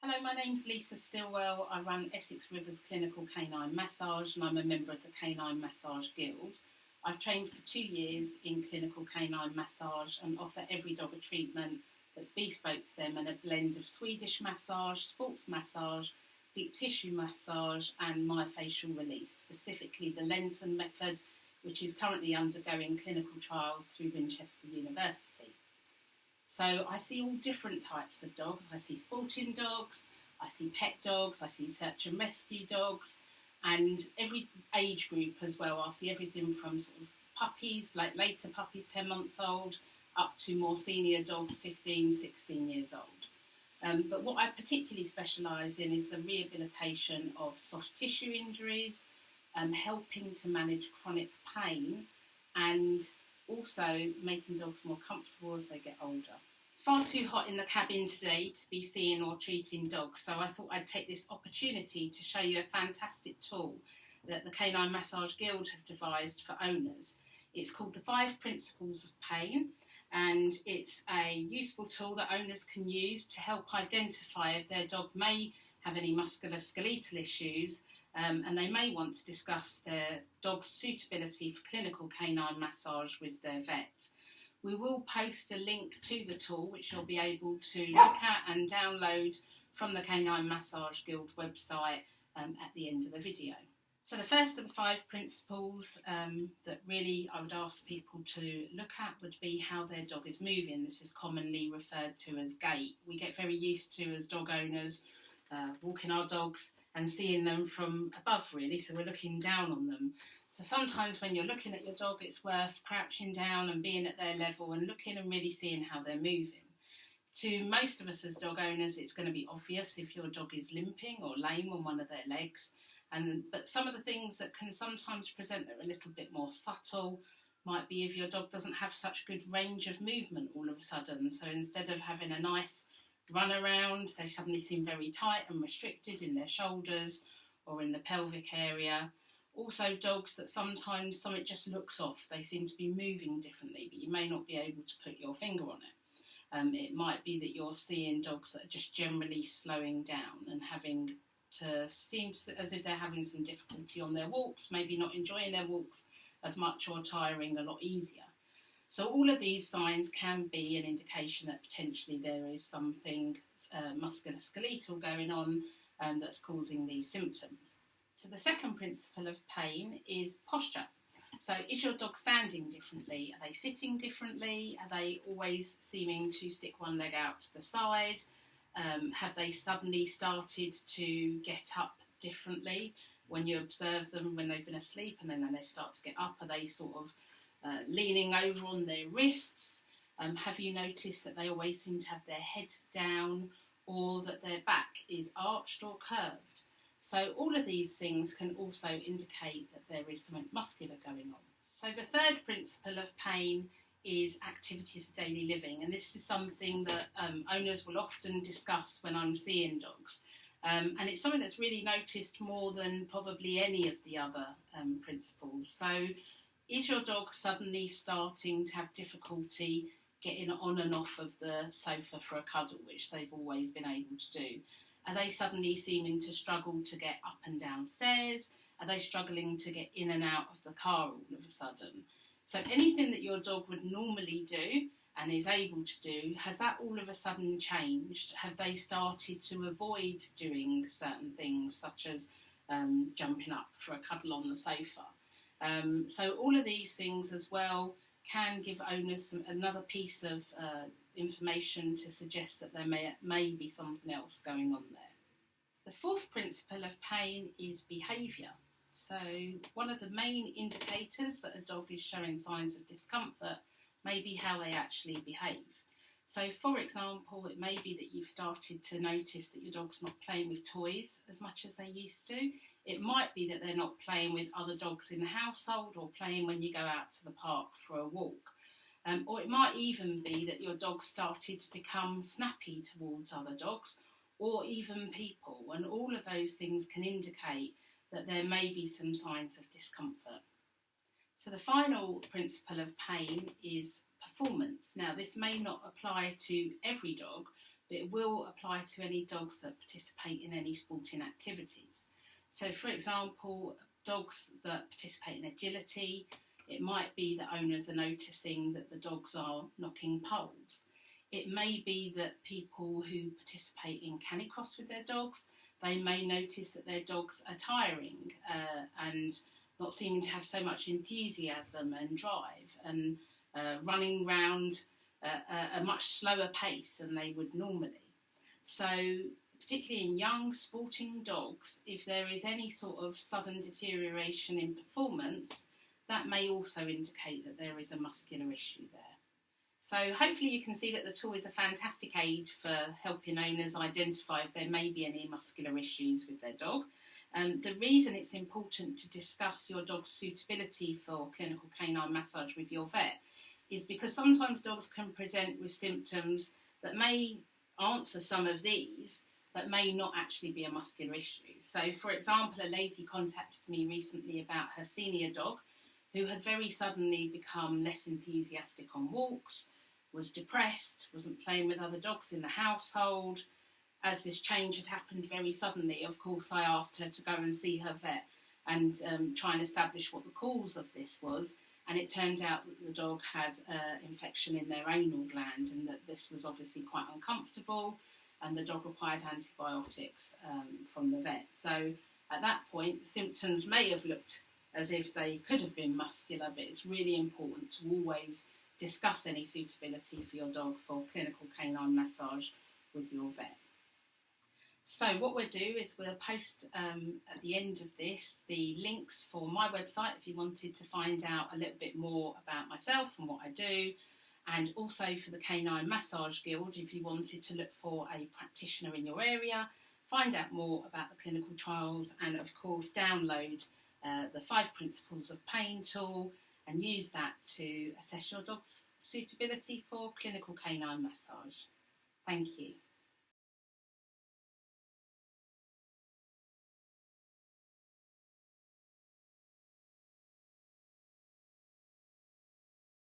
Hello, my name's Lisa Stillwell. I run Essex Rivers Clinical Canine Massage and I'm a member of the Canine Massage Guild. I've trained for 2 years in clinical canine massage and offer every dog a treatment that's bespoke to them and a blend of Swedish massage, sports massage, deep tissue massage and myofascial release, specifically the Lenton method, which is currently undergoing clinical trials through Winchester University. So I see all different types of dogs. I see sporting dogs, I see pet dogs, I see search and rescue dogs, and every age group as well. I'll see everything from sort of puppies, like later puppies, 10 months old, up to more senior dogs, 15, 16 years old. But what I particularly specialise in is the rehabilitation of soft tissue injuries, helping to manage chronic pain, and also making dogs more comfortable as they get older. It's far too hot in the cabin today to be seeing or treating dogs, so I thought I'd take this opportunity to show you a fantastic tool that the Canine Massage Guild have devised for owners. It's called the 5 Principles of Pain, and it's a useful tool that owners can use to help identify if their dog may have any musculoskeletal issues, and they may want to discuss their dog's suitability for clinical canine massage with their vet. We will post a link to the tool which you'll be able to look at and download from the Canine Massage Guild website at the end of the video. So the first of the 5 principles that really I would ask people to look at would be how their dog is moving. This is commonly referred to as gait. We get very used to, as dog owners, walking our dogs and seeing them from above, really, so we're looking down on them. So sometimes when you're looking at your dog, it's worth crouching down and being at their level and looking and really seeing how they're moving. To most of us as dog owners, it's going to be obvious if your dog is limping or lame on one of their legs. But some of the things that can sometimes present that are a little bit more subtle might be if your dog doesn't have such good range of movement all of a sudden. So instead of having a nice run around, they suddenly seem very tight and restricted in their shoulders or in the pelvic area. Also dogs that sometimes something just looks off, they seem to be moving differently, but you may not be able to put your finger on it. It might be that you're seeing dogs that are just generally slowing down and having to seem as if they're having some difficulty on their walks, maybe not enjoying their walks as much or tiring a lot easier. So all of these signs can be an indication that potentially there is something musculoskeletal going on that's causing these symptoms. So the second principle of pain is posture. So is your dog standing differently? Are they sitting differently? Are they always seeming to stick one leg out to the side? Have they suddenly started to get up differently when you observe them when they've been asleep and then they start to get up? Are they sort of leaning over on their wrists? Have you noticed that they always seem to have their head down or that their back is arched or curved? So all of these things can also indicate that there is something muscular going on. So the third principle of pain is activities of daily living, and this is something that owners will often discuss when I'm seeing dogs. And it's something that's really noticed more than probably any of the other principles. So is your dog suddenly starting to have difficulty getting on and off of the sofa for a cuddle, which they've always been able to do? Are they suddenly seeming to struggle to get up and down stairs? Are they struggling to get in and out of the car all of a sudden? So anything that your dog would normally do and is able to do, has that all of a sudden changed? Have they started to avoid doing certain things, such as jumping up for a cuddle on the sofa? So all of these things as well can give owners another piece of information to suggest that there may be something else going on there. The fourth principle of pain is behaviour. So one of the main indicators that a dog is showing signs of discomfort may be how they actually behave. So for example, it may be that you've started to notice that your dog's not playing with toys as much as they used to. It might be that they're not playing with other dogs in the household or playing when you go out to the park for a walk. Or it might even be that your dog started to become snappy towards other dogs or even people, and all of those things can indicate that there may be some signs of discomfort. So the final principle of pain is performance. Now, this may not apply to every dog, but it will apply to any dogs that participate in any sporting activities. So, for example, dogs that participate in agility, it might be that owners are noticing that the dogs are knocking poles. It may be that people who participate in canicross with their dogs, they may notice that their dogs are tiring and not seeming to have so much enthusiasm and drive and running around a much slower pace than they would normally. So, particularly in young sporting dogs, if there is any sort of sudden deterioration in performance, that may also indicate that there is a muscular issue there. So hopefully you can see that the tool is a fantastic aid for helping owners identify if there may be any muscular issues with their dog. The reason it's important to discuss your dog's suitability for clinical canine massage with your vet is because sometimes dogs can present with symptoms that may answer some of these, but may not actually be a muscular issue. So, for example, a lady contacted me recently about her senior dog who had very suddenly become less enthusiastic on walks, was depressed, wasn't playing with other dogs in the household. As this change had happened very suddenly, of course, I asked her to go and see her vet and try and establish what the cause of this was. And it turned out that the dog had infection in their anal gland and that this was obviously quite uncomfortable, and the dog required antibiotics from the vet. So at that point, symptoms may have looked as if they could have been muscular, but it's really important to always discuss any suitability for your dog for clinical canine massage with your vet. So what we'll do is we'll post at the end of this the links for my website if you wanted to find out a little bit more about myself and what I do, and also for the Canine Massage Guild if you wanted to look for a practitioner in your area, find out more about the clinical trials, and of course download the 5 Principles of Pain tool and use that to assess your dog's suitability for clinical canine massage. Thank you.